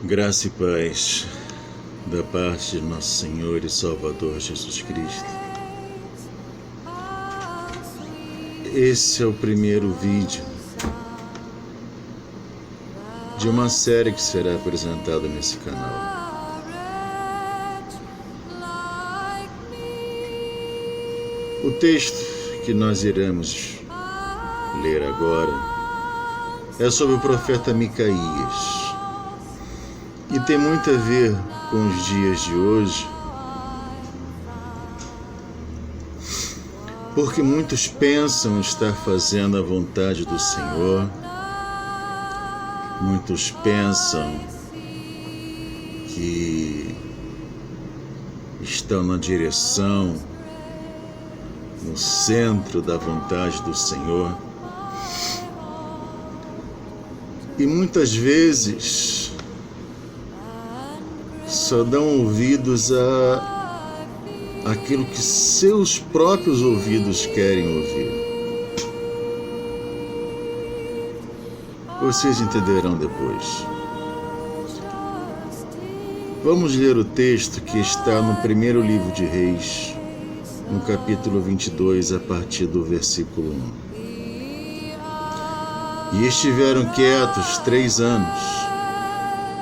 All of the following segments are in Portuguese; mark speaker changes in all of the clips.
Speaker 1: Graça e paz da parte de nosso Senhor e Salvador Jesus Cristo. Esse é o primeiro vídeo de uma série que será apresentada nesse canal. O texto que nós iremos ler agora é sobre o profeta Micaías. E tem muito a ver com os dias de hoje, porque muitos pensam estar fazendo a vontade do Senhor, muitos pensam que estão na direção, no centro da vontade do Senhor, e muitas vezes só dão ouvidos àquilo que seus próprios ouvidos querem ouvir. Vocês entenderão depois. Vamos ler o texto que está no primeiro livro de Reis, no capítulo 22, a partir do versículo 1. E estiveram quietos 3 anos,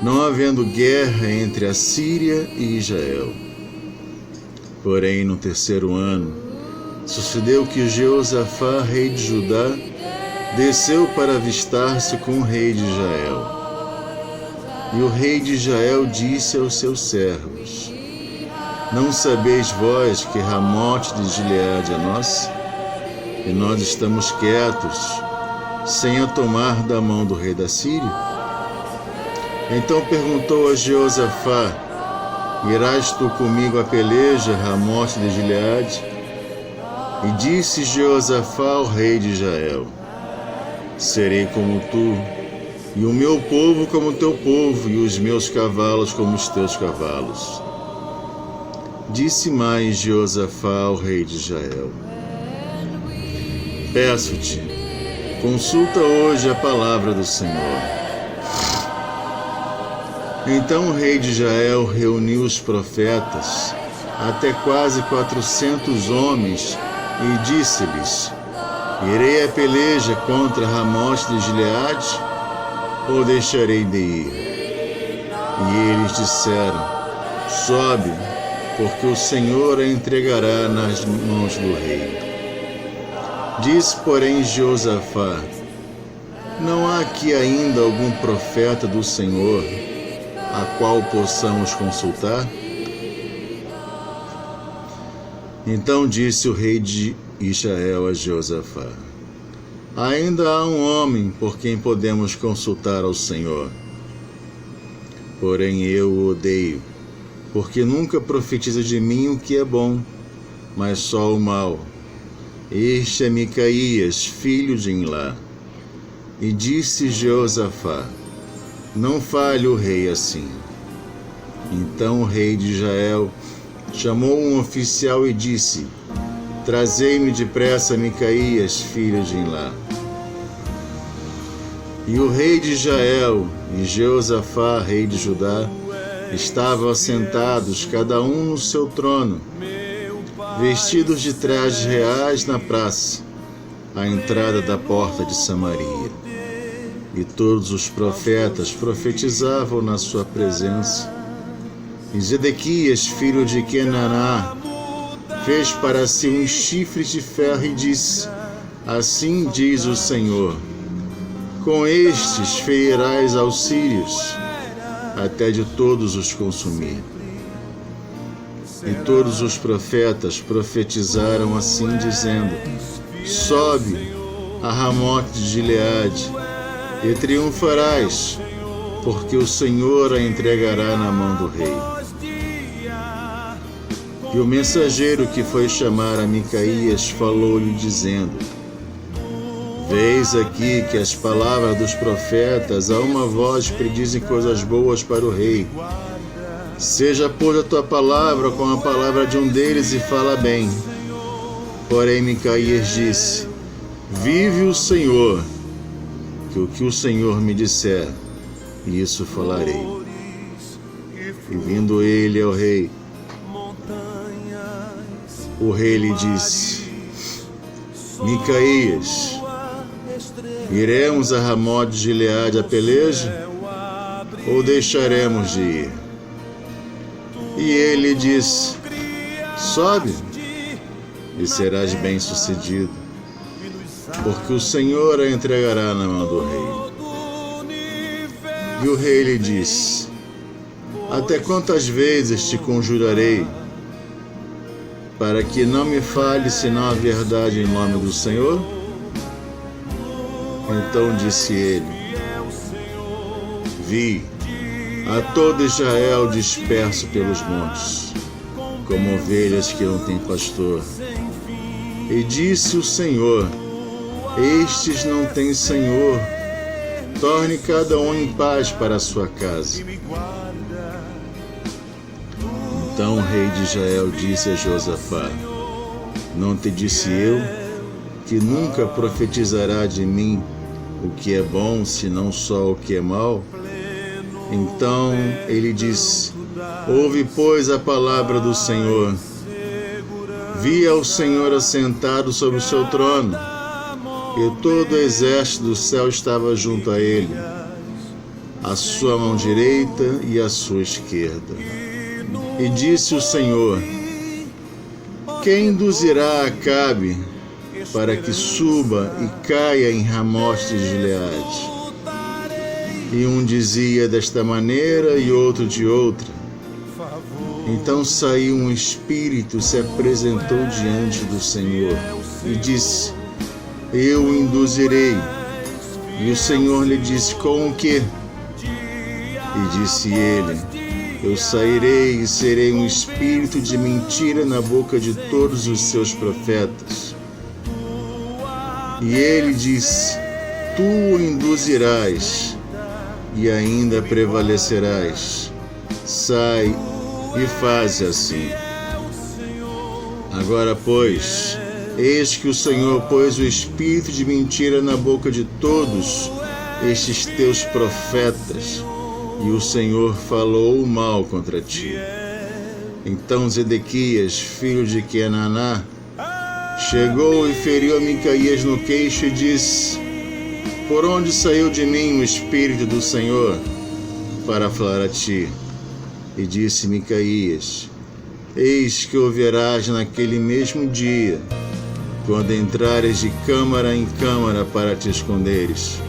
Speaker 1: não havendo guerra entre a Síria e Israel. Porém, no 3º ano, sucedeu que Jeosafá, rei de Judá, desceu para avistar-se com o rei de Israel. E o rei de Israel disse aos seus servos: Não sabeis vós que Ramote de Gileade é nossa? E nós estamos quietos, sem a tomar da mão do rei da Síria? Então perguntou a Jeosafá: Irás tu comigo a peleja, Ramote de Gileade? E disse Jeosafá ao rei de Israel: Serei como tu, e o meu povo como o teu povo, e os meus cavalos como os teus cavalos. Disse mais Jeosafá ao rei de Israel: Peço-te, consulta hoje a palavra do Senhor. Então o rei de Israel reuniu os profetas, até quase 400 homens, e disse-lhes: Irei a peleja contra Ramote de Gileade, ou deixarei de ir? E eles disseram: Sobe, porque o Senhor a entregará nas mãos do rei. Disse, porém, Jeosafá: Não há aqui ainda algum profeta do Senhor a qual possamos consultar? Então disse o rei de Israel a Jeosafá: Ainda há um homem por quem podemos consultar ao Senhor. Porém eu o odeio, porque nunca profetiza de mim o que é bom, mas só o mal. Este é Micaías, filho de Imlá. E disse Jeosafá: Não fale o rei assim. Então o rei de Israel chamou um oficial e disse: Trazei-me depressa Micaías, filho de Imlá. E o rei de Israel e Jeosafá, rei de Judá, estavam assentados, cada um no seu trono, vestidos de trajes reais na praça, à entrada da porta de Samaria. E todos os profetas profetizavam na sua presença. E Zedequias, filho de Kenaná, fez para si um chifre de ferro e disse: Assim diz o Senhor: Com estes ferirás aos sírios, até de todos os consumir. E todos os profetas profetizaram assim, dizendo: Sobe a Ramote de Gileade, e triunfarás, porque o Senhor a entregará na mão do rei. E o mensageiro que foi chamar a Micaías falou-lhe, dizendo: Veis aqui que as palavras dos profetas a uma voz predizem coisas boas para o rei. Seja, pois, a tua palavra com a palavra de um deles e fala bem. Porém Micaías disse: Vive o Senhor, que o Senhor me disser, isso falarei. E vindo ele ao rei, o rei lhe disse: Micaías, iremos a Ramote de Gileade a peleja, ou deixaremos de ir? E ele disse: Sobe, e serás bem-sucedido, porque o Senhor a entregará na mão do rei. E o rei lhe disse: Até quantas vezes te conjurarei, para que não me fale senão a verdade em nome do Senhor? Então disse ele: Vi a todo Israel disperso pelos montes, como ovelhas que não têm pastor. E disse o Senhor: Estes não têm senhor. Torne cada um em paz para a sua casa. Então o rei de Israel disse a Josafá: Não te disse eu que nunca profetizará de mim o que é bom, senão só o que é mal? Então ele disse: Ouve, pois, a palavra do Senhor. Vi ao Senhor assentado sobre o seu trono, e todo o exército do céu estava junto a ele, à sua mão direita e à sua esquerda. E disse o Senhor: Quem induzirá Acabe para que suba e caia em Ramote de Gileade? E um dizia desta maneira e outro de outra. Então saiu um espírito, se apresentou diante do Senhor e disse: Eu o induzirei. E o Senhor lhe disse: Com o quê? E disse ele: Eu sairei e serei um espírito de mentira na boca de todos os seus profetas. E ele disse: Tu o induzirás e ainda prevalecerás. Sai e faze assim. Agora, pois, eis que o Senhor pôs o espírito de mentira na boca de todos estes teus profetas, e o Senhor falou o mal contra ti. Então Zedequias, filho de Kenaná, chegou e feriu a Micaías no queixo e disse: Por onde saiu de mim o Espírito do Senhor para falar a ti? E disse Micaías: Eis que ouvirás naquele mesmo dia, quando entrares de câmara em câmara para te esconderes.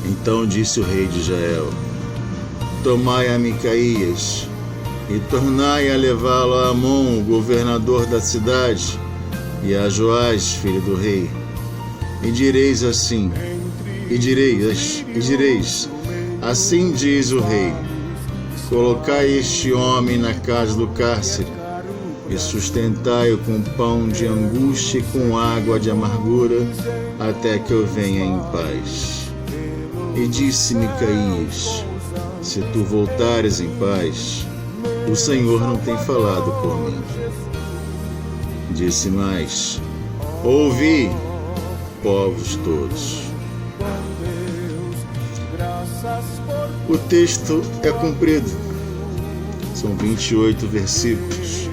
Speaker 1: Então disse o rei de Israel: Tomai a Micaías e tornai a levá-lo a Amon, o governador da cidade, e a Joás, filho do rei. E direis assim, e direis, assim diz o rei: Colocai este homem na casa do cárcere, e sustentai-o com pão de angústia e com água de amargura, até que eu venha em paz. E disse Micaías: Se tu voltares em paz, o Senhor não tem falado por mim. Disse mais: Ouvi, povos todos. O texto é comprido, são 28 versículos,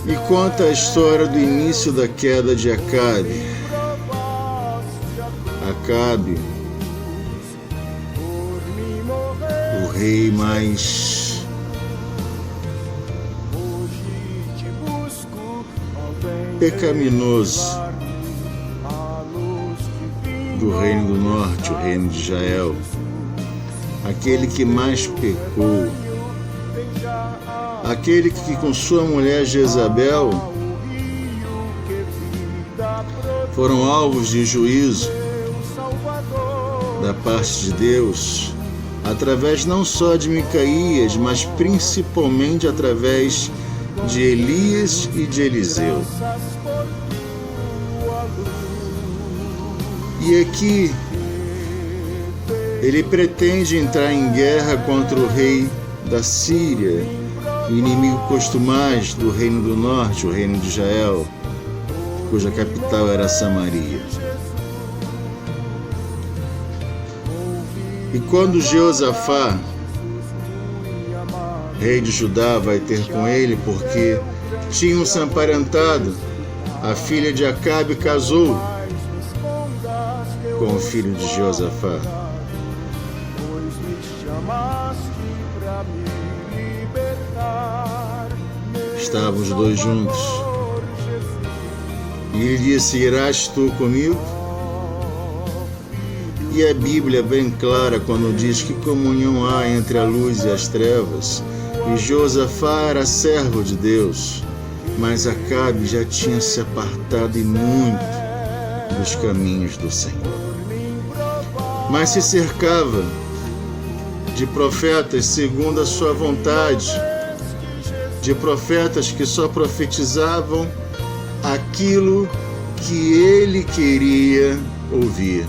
Speaker 1: e conta a história do início da queda de Acabe. Acabe, o rei mais pecaminoso do Reino do Norte, o Reino de Israel, aquele que mais pecou, aquele que com sua mulher Jezabel foram alvos de juízo da parte de Deus, através não só de Micaías, mas principalmente através de Elias e de Eliseu. E aqui ele pretende entrar em guerra contra o rei da Síria, inimigo costumaz do Reino do Norte, o Reino de Israel, cuja capital era Samaria. E quando Jeosafá, rei de Judá, vai ter com ele, porque tinham-se emparentado, a filha de Acabe casou com o filho de Jeosafá. Estavam os dois juntos. E ele disse: irás tu comigo? E a Bíblia é bem clara quando diz que comunhão há entre a luz e as trevas. E Josafá era servo de Deus, mas Acabe já tinha se apartado e muito dos caminhos do Senhor. Mas se cercava de profetas segundo a sua vontade, de profetas que só profetizavam aquilo que ele queria ouvir,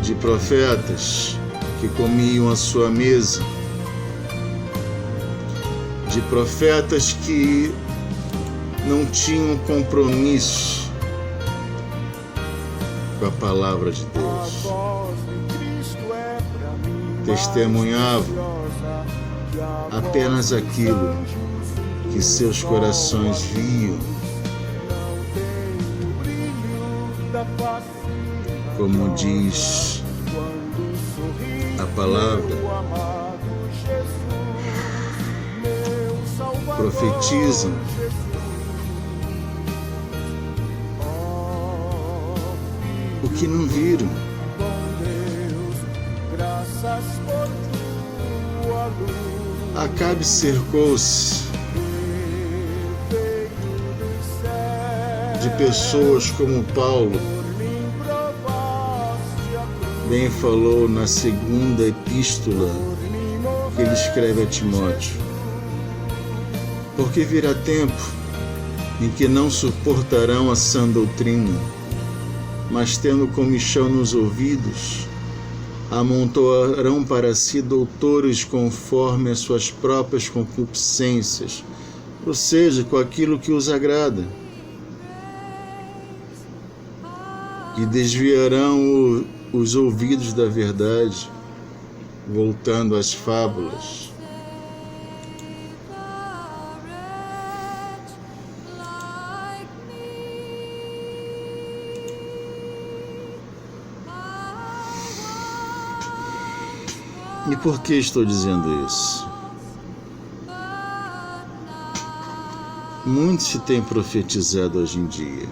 Speaker 1: de profetas que comiam a sua mesa, de profetas que não tinham compromisso com a palavra de Deus, testemunhavam apenas aquilo que seus corações viam, como diz a palavra, profetizam o que não viram. Acabe cercou-se de pessoas como Paulo bem falou na segunda epístola que ele escreve a Timóteo. Porque virá tempo em que não suportarão a sã doutrina, mas tendo comichão nos ouvidos, amontoarão para si doutores conforme as suas próprias concupiscências, ou seja, com aquilo que os agrada. E desviarão os ouvidos da verdade, voltando às fábulas. E por que estou dizendo isso? Muito se tem profetizado hoje em dia.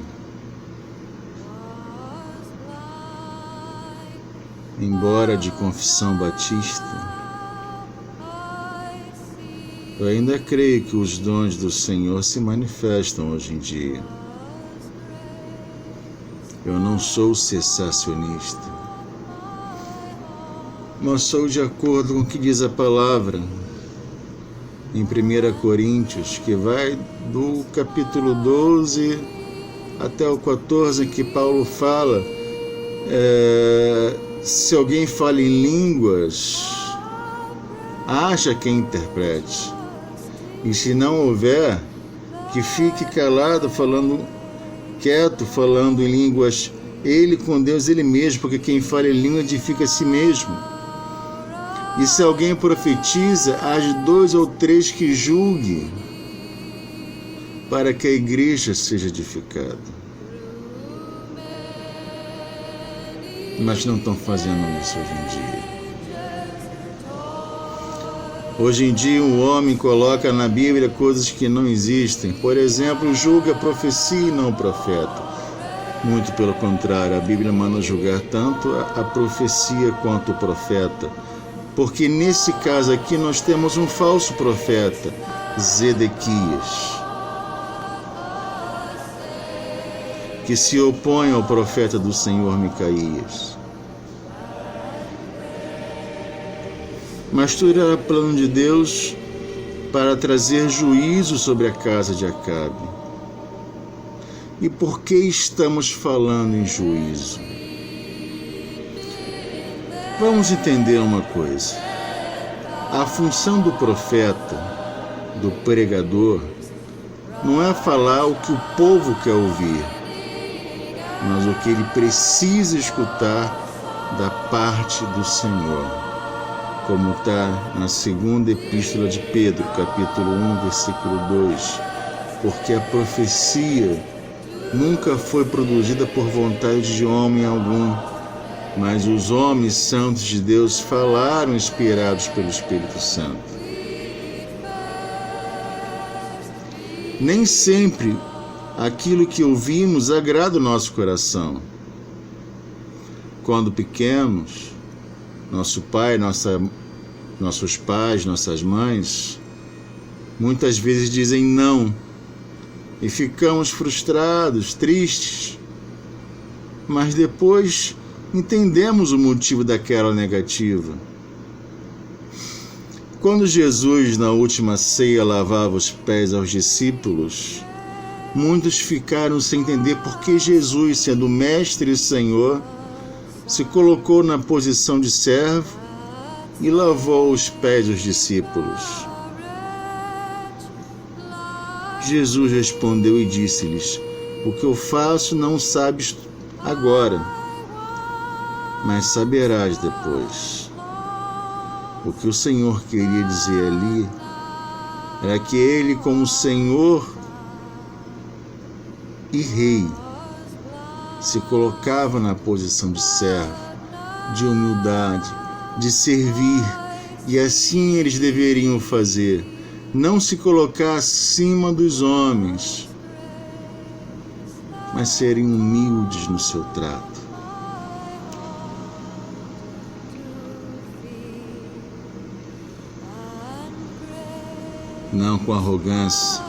Speaker 1: Embora de confissão batista, eu ainda creio que os dons do Senhor se manifestam hoje em dia. Eu não sou cessacionista, mas sou de acordo com o que diz a palavra em 1 Coríntios, que vai do capítulo 12 até o 14, em que Paulo fala, se alguém fala em línguas, haja quem interprete. E se não houver, que fique calado, quieto, falando em línguas, ele com Deus, ele mesmo, porque quem fala em língua edifica a si mesmo. E se alguém profetiza, haja 2 ou 3 que julgue, para que a igreja seja edificada. Mas não estão fazendo isso hoje em dia. Hoje em dia, um homem coloca na Bíblia coisas que não existem. Por exemplo, julga a profecia e não o profeta. Muito pelo contrário, a Bíblia manda julgar tanto a profecia quanto o profeta. Porque nesse caso aqui nós temos um falso profeta, Zedequias, que se opõe ao profeta do Senhor Micaías. Mas tudo era plano de Deus para trazer juízo sobre a casa de Acabe. E por que estamos falando em juízo? Vamos entender uma coisa. A função do profeta, do pregador, não é falar o que o povo quer ouvir, mas o que ele precisa escutar da parte do Senhor, como está na segunda epístola de Pedro, capítulo 1, versículo 2, porque a profecia nunca foi produzida por vontade de homem algum, mas os homens santos de Deus falaram inspirados pelo Espírito Santo. Nem sempre aquilo que ouvimos agrada o nosso coração. Quando pequenos, nossos pais, nossas mães, muitas vezes dizem não e ficamos frustrados, tristes, mas depois entendemos o motivo daquela negativa. Quando Jesus, na última ceia, lavava os pés aos discípulos, muitos ficaram sem entender por que Jesus, sendo Mestre e Senhor, se colocou na posição de servo e lavou os pés dos discípulos. Jesus respondeu e disse-lhes: o que eu faço não sabes agora, mas saberás depois. O que o Senhor queria dizer ali era que ele, como Senhor e Rei, se colocava na posição de servo, de humildade, de servir, e assim eles deveriam fazer, não se colocar acima dos homens, mas serem humildes no seu trato. Não com arrogância,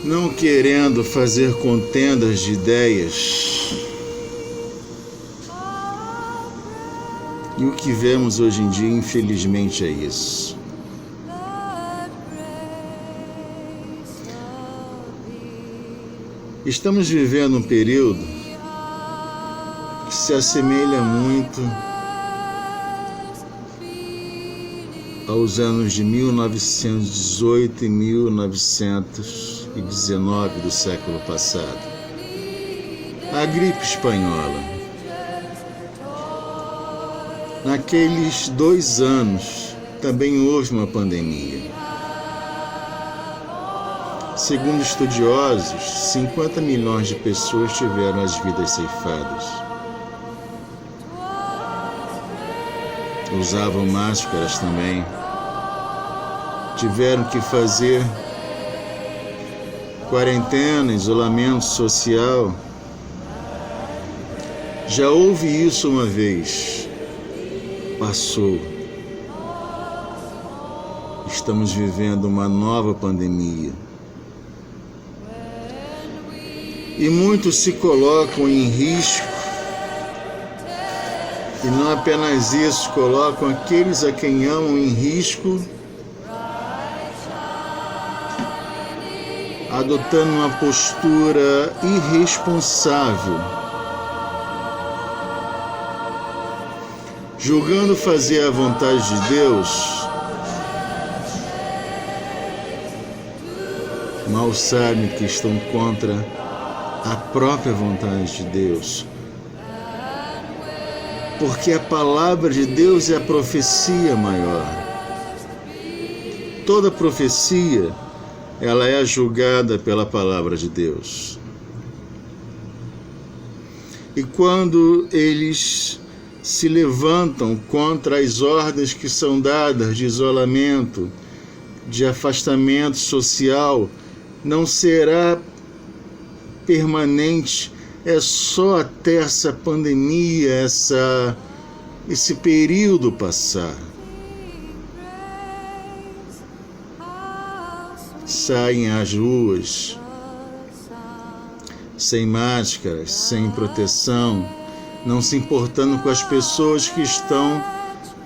Speaker 1: não querendo fazer contendas de ideias. E o que vemos hoje em dia, infelizmente, é isso. Estamos vivendo um período que se assemelha muito aos anos de 1918 e 1919 do século passado. A gripe espanhola. Naqueles 2 anos, também houve uma pandemia. Segundo estudiosos, 50 milhões de pessoas tiveram as vidas ceifadas. Usavam máscaras também. Tiveram que fazer quarentena, isolamento social. Já houve isso uma vez. Passou. Estamos vivendo uma nova pandemia. E muitos se colocam em risco. E não apenas isso, colocam aqueles a quem amam em risco, adotando uma postura irresponsável, julgando fazer a vontade de Deus. Mal sabem que estão contra a própria vontade de Deus. Porque a palavra de Deus é a profecia maior. Toda profecia, ela é julgada pela palavra de Deus. E quando eles se levantam contra as ordens que são dadas de isolamento, de afastamento social, não será permanente, é só até essa pandemia, esse período passar. Saem às ruas sem máscaras, sem proteção, não se importando com as pessoas que estão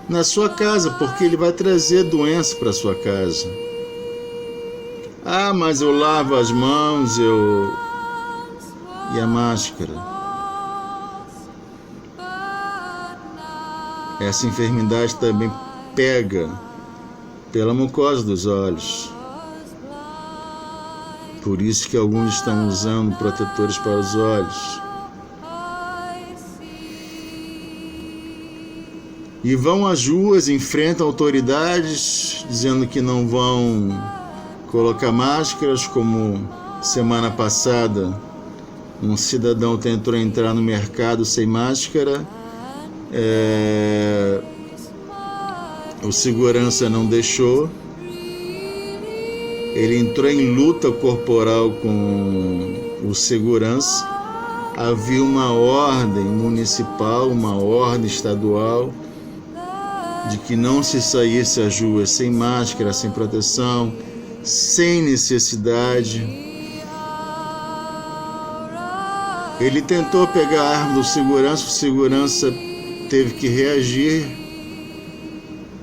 Speaker 1: na sua casa, porque ele vai trazer doença para sua casa. Ah, mas eu lavo as mãos, E a máscara? Essa enfermidade também pega pela mucosa dos olhos. Por isso que alguns estão usando protetores para os olhos. e vão às ruas, enfrentam autoridades, dizendo que não vão colocar máscaras, como semana passada um cidadão tentou entrar no mercado sem máscara, o segurança não deixou, ele entrou em luta corporal com o segurança, havia uma ordem municipal, uma ordem estadual, de que não se saísse às ruas sem máscara, sem proteção, sem necessidade. Ele tentou pegar a arma do segurança, o segurança teve que reagir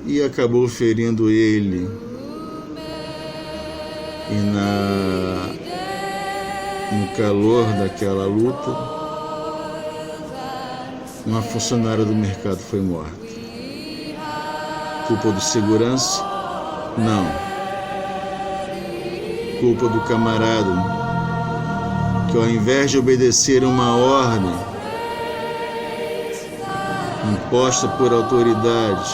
Speaker 1: e acabou ferindo ele. E no calor daquela luta, uma funcionária do mercado foi morta. Culpa do segurança? Não. Culpa do camarada, que ao invés de obedecer uma ordem imposta por autoridades,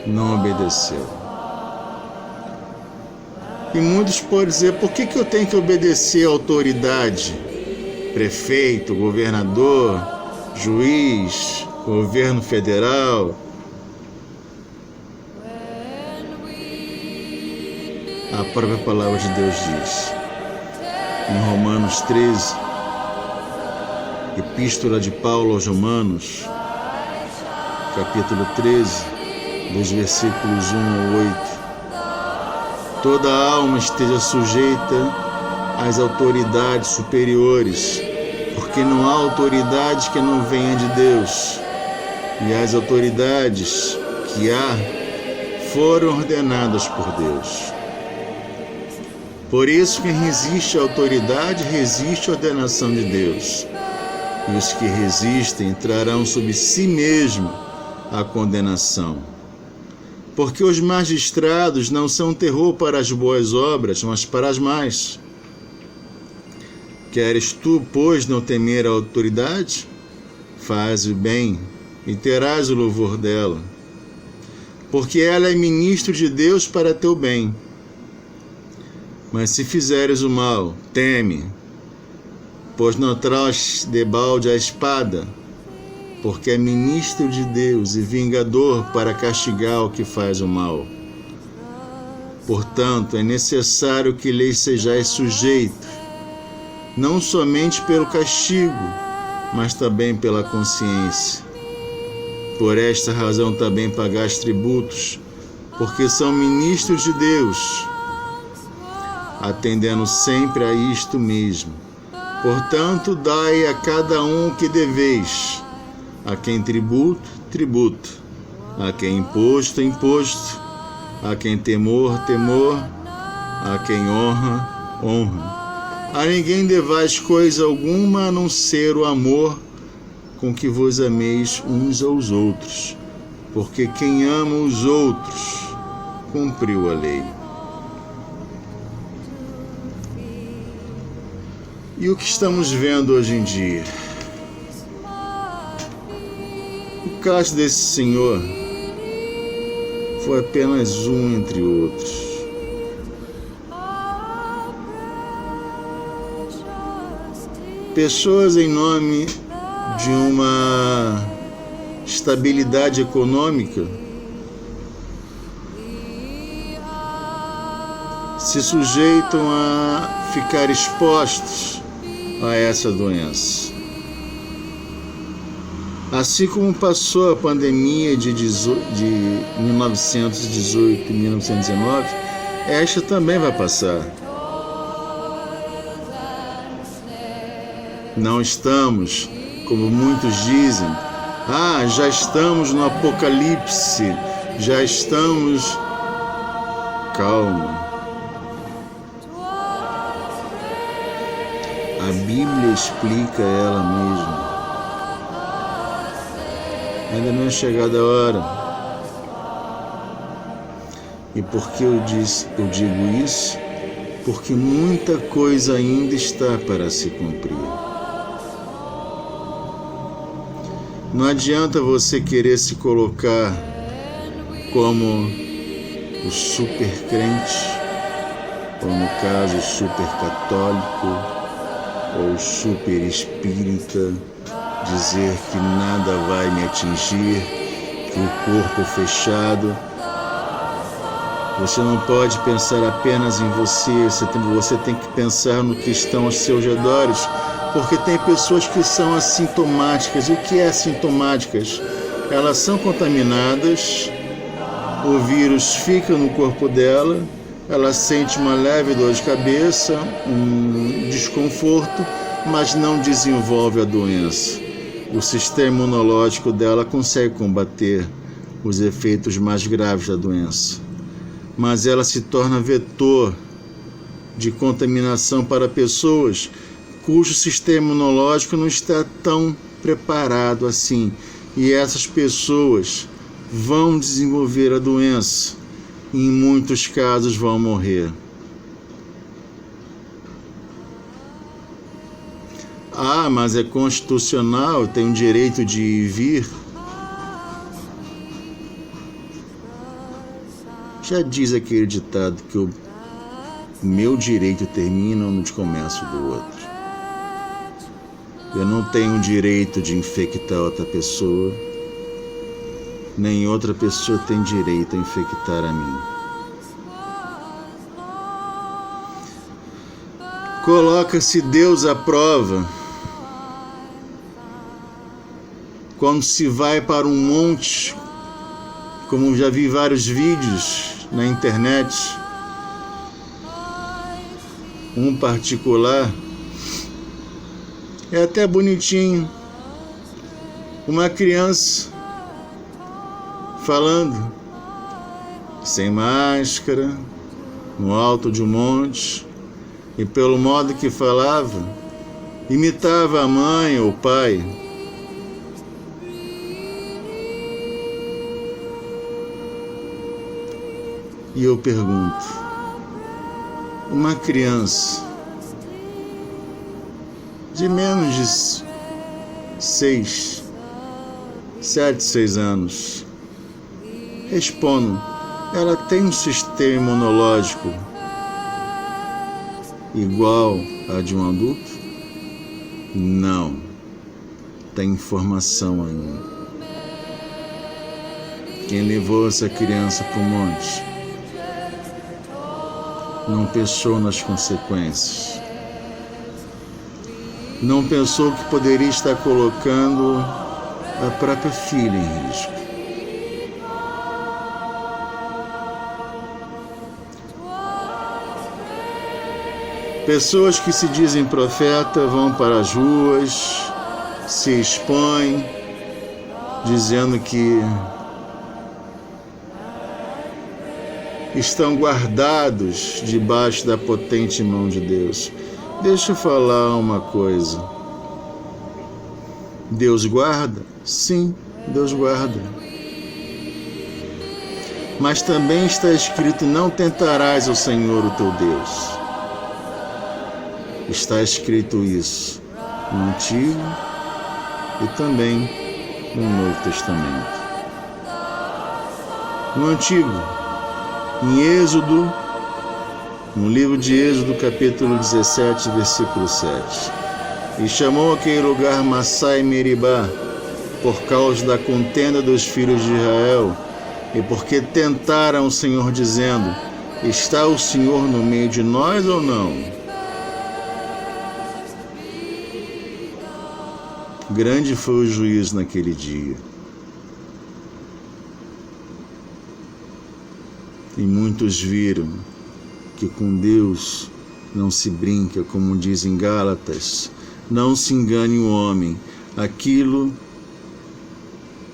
Speaker 1: não obedeceu. E muitos podem dizer, por que eu tenho que obedecer a autoridade? Prefeito, governador, juiz, governo federal. A própria palavra de Deus diz, em Romanos 13, Epístola de Paulo aos Romanos, capítulo 13, dos versículos 1 ao 8, toda alma esteja sujeita às autoridades superiores, porque não há autoridade que não venha de Deus, e as autoridades que há foram ordenadas por Deus. Por isso, quem resiste à autoridade, resiste à ordenação de Deus. E os que resistem trarão sobre si mesmo a condenação. Porque os magistrados não são terror para as boas obras, mas para as más. Queres tu, pois, não temer a autoridade? Faz o bem e terás o louvor dela. Porque ela é ministro de Deus para teu bem. Mas se fizeres o mal, teme, pois não traz debalde a espada, porque é ministro de Deus e vingador para castigar o que faz o mal. Portanto, é necessário que lhes sejais sujeitos, não somente pelo castigo, mas também pela consciência. Por esta razão também pagais tributos, porque são ministros de Deus, atendendo sempre a isto mesmo. Portanto, dai a cada um o que deveis, a quem tributo, tributo, a quem imposto, imposto, a quem temor, temor, a quem honra, honra. A ninguém devais coisa alguma a não ser o amor com que vos ameis uns aos outros, porque quem ama os outros cumpriu a lei. E o que estamos vendo hoje em dia? O caso desse senhor foi apenas um entre outros. Pessoas em nome de uma estabilidade econômica se sujeitam a ficar expostos a essa doença. Assim como passou a pandemia de 1918 e 1919, esta também vai passar. Não estamos, como muitos dizem, já estamos no apocalipse, já estamos... Calma. A Bíblia explica ela mesma. Ainda não é chegada a hora. E por que eu digo isso? Porque muita coisa ainda está para se cumprir. Não adianta você querer se colocar como o super crente, ou no caso o super católico, ou o super espírita, dizer que nada vai me atingir, que o corpo fechado. Você não pode pensar apenas em você tem que pensar no que estão aos seus redores, porque tem pessoas que são assintomáticas. E o que é assintomáticas? Elas são contaminadas, o vírus fica no corpo dela, ela sente uma leve dor de cabeça, um desconforto, mas não desenvolve a doença. O sistema imunológico dela consegue combater os efeitos mais graves da doença, mas ela se torna vetor de contaminação para pessoas cujo sistema imunológico não está tão preparado assim. E essas pessoas vão desenvolver a doença e em muitos casos vão morrer. Ah, mas é constitucional, tem o direito de ir e vir. Já diz aquele ditado que o meu direito termina onde começa o do outro. Eu não tenho o direito de infectar outra pessoa, nem outra pessoa tem direito a infectar a mim. Coloca-se Deus à prova quando se vai para um monte, como já vi vários vídeos na internet, um particular, é até bonitinho, uma criança falando sem máscara, no alto de um monte, e pelo modo que falava, imitava a mãe ou o pai. E eu pergunto, uma criança de menos de 6 anos, respondo, ela tem um sistema imunológico igual a de um adulto? Não, tem informação ainda. Quem levou essa criança para o monte não pensou nas consequências. Não pensou que poderia estar colocando a própria filha em risco. Pessoas que se dizem profeta vão para as ruas, se expõem, dizendo que estão guardados debaixo da potente mão de Deus. Deixa eu falar uma coisa. Deus guarda? Sim, Deus guarda. Mas também está escrito, não tentarás ao Senhor o teu Deus. Está escrito isso no Antigo e também no Novo Testamento. No Antigo, em Êxodo, no livro de Êxodo, capítulo 17, versículo 7. E chamou aquele lugar Massá e Meribá, por causa da contenda dos filhos de Israel, e porque tentaram o Senhor, dizendo, está o Senhor no meio de nós ou não? Grande foi o juízo naquele dia. E muitos viram que com Deus não se brinca, como diz em Gálatas, não se engane o homem, aquilo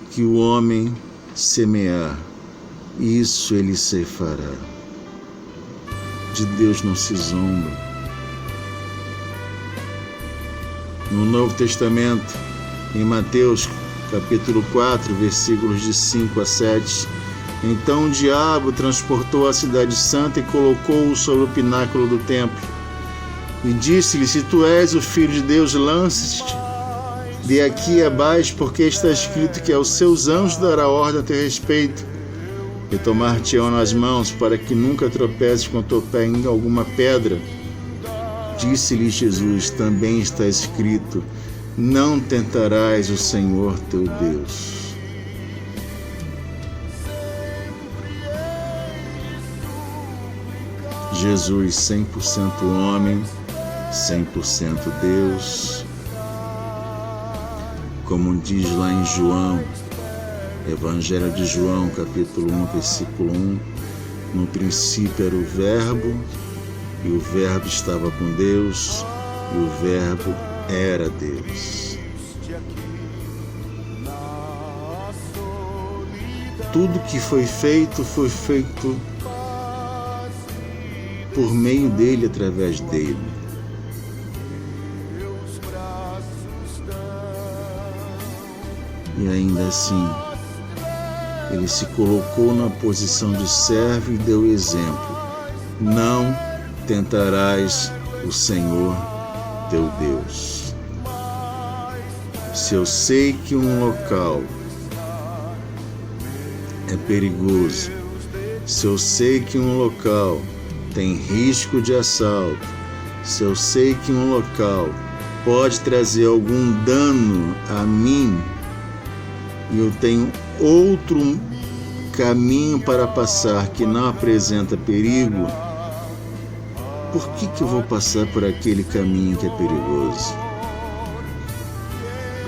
Speaker 1: que o homem semear, isso ele ceifará. De Deus não se zomba. No Novo Testamento, em Mateus capítulo 4, versículos de 5 a 7, então o diabo transportou a cidade santa e colocou-o sobre o pináculo do templo. E disse-lhe, se tu és o Filho de Deus, lança-te de aqui abaixo, porque está escrito que aos seus anjos dará ordem a teu respeito, e tomar-te-ão nas mãos, para que nunca tropeces com o teu pé em alguma pedra. Disse-lhe Jesus: também está escrito: não tentarás o Senhor teu Deus. Jesus, 100% homem, 100% Deus, como diz lá em João, Evangelho de João, capítulo 1, versículo 1, no princípio era o Verbo, e o Verbo estava com Deus, e o Verbo era Deus. Tudo que foi feito por meio dele, através dele. E ainda assim, ele se colocou na posição de servo e deu exemplo: não tentarás o Senhor teu Deus. Se eu sei que um local é perigoso, se eu sei que um local tem risco de assalto, se eu sei que um local pode trazer algum dano a mim, e eu tenho outro caminho para passar que não apresenta perigo, por que eu vou passar por aquele caminho que é perigoso?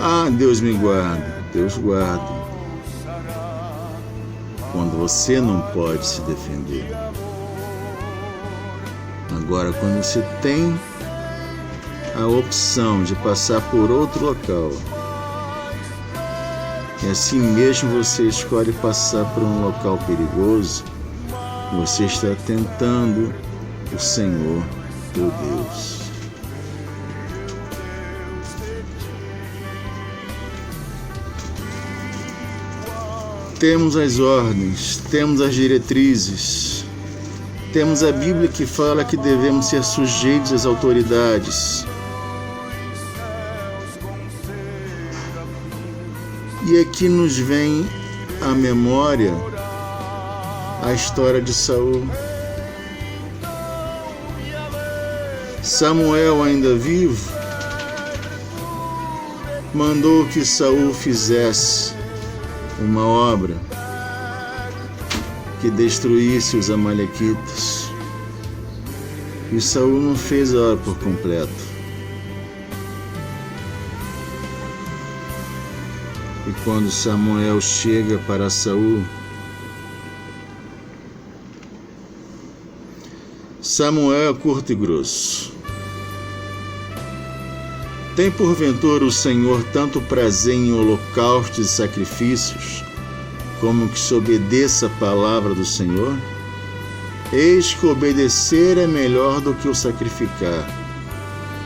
Speaker 1: Ah, Deus me guarda. Deus guarda. Quando você não pode se defender. Agora, quando você tem a opção de passar por outro local, e assim mesmo você escolhe passar por um local perigoso, você está tentando o Senhor teu Deus. Temos as ordens, temos as diretrizes, temos a Bíblia que fala que devemos ser sujeitos às autoridades. E aqui nos vem à memória a história de Saul. Samuel, ainda vivo, mandou que Saul fizesse uma obra que destruísse os amalequitas. E Saul não fez a obra por completo. E quando Samuel chega para Saul, Samuel é curto e grosso. Tem porventura o Senhor tanto prazer em holocaustos e sacrifícios, como que se obedeça a palavra do Senhor? Eis que obedecer é melhor do que o sacrificar,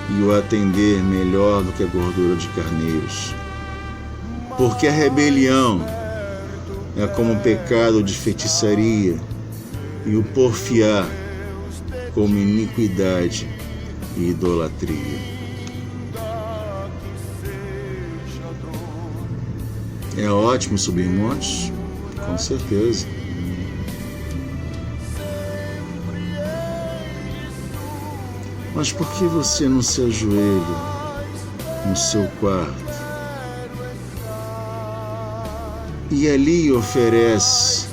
Speaker 1: e o atender melhor do que a gordura de carneiros. Porque a rebelião é como o pecado de feitiçaria, e o porfiar como iniquidade e idolatria. É ótimo subir montes? Com certeza. Mas por que você não se ajoelha no seu quarto e ali oferece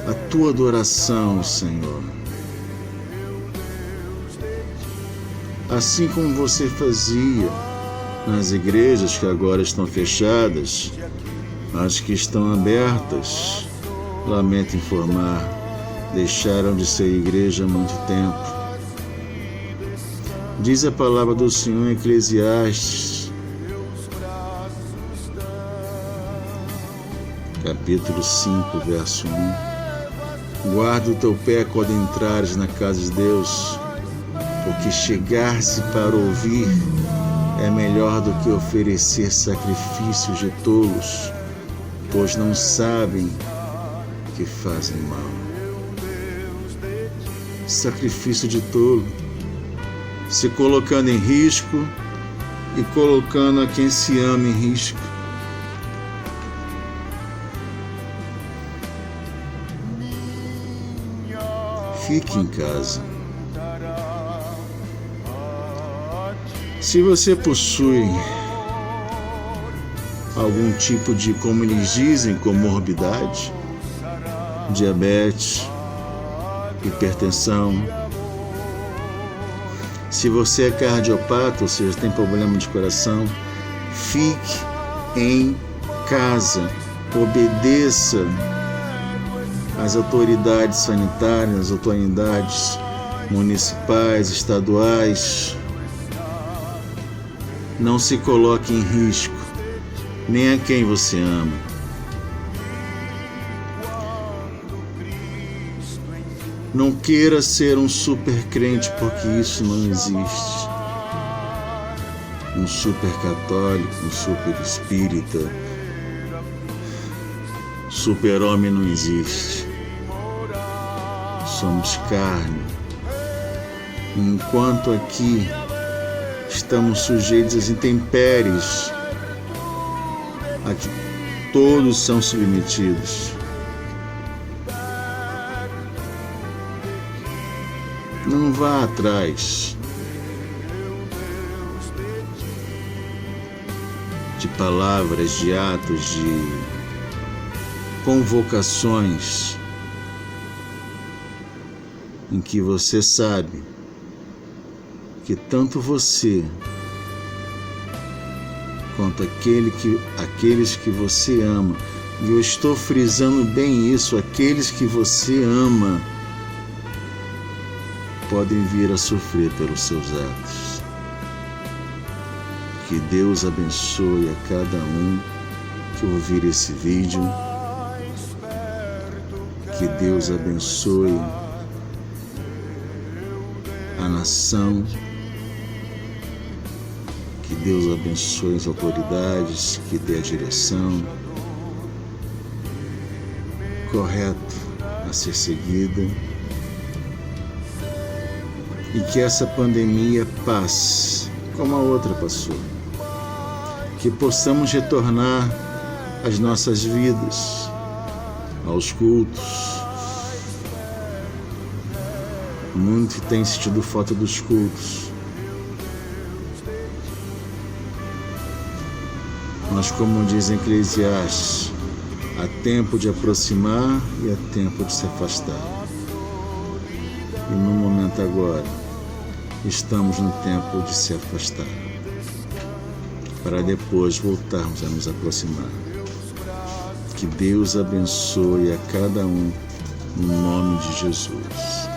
Speaker 1: a tua adoração ao Senhor? Assim como você fazia nas igrejas que agora estão fechadas, as que estão abertas, lamento informar, deixaram de ser igreja há muito tempo. Diz a palavra do Senhor em Eclesiastes, capítulo 5, verso 1. Guarda o teu pé quando entrares na casa de Deus, porque chegar-se para ouvir é melhor do que oferecer sacrifícios de tolos, pois não sabem que fazem mal. Sacrifício de tolo, se colocando em risco, e colocando a quem se ama em risco. Fique em casa. Se você possui algum tipo de, como eles dizem, comorbidade, diabetes, hipertensão, se você é cardiopata, ou seja, tem problema de coração, fique em casa, obedeça às autoridades sanitárias, às autoridades municipais, estaduais. Não se coloque em risco, nem a quem você ama. Não queira ser um super crente, porque isso não existe. Um super católico, um super espírita, super homem não existe. Somos carne. Enquanto aqui estamos sujeitos às intempéries a que todos são submetidos. Não vá atrás de palavras, de atos, de convocações em que você sabe que tanto você quanto aqueles que você ama, e eu estou frisando bem isso, aqueles que você ama podem vir a sofrer pelos seus atos. Que Deus abençoe a cada um que ouvir esse vídeo. Que Deus abençoe a nação. Que Deus abençoe as autoridades, que dê a direção correta a ser seguida. E que essa pandemia passe, como a outra passou. Que possamos retornar às nossas vidas, aos cultos. Muito tem sentido falta dos cultos. Mas, como diz em Eclesiastes, há tempo de aproximar e há tempo de se afastar. E no momento agora, estamos no tempo de se afastar, para depois voltarmos a nos aproximar. Que Deus abençoe a cada um, no nome de Jesus.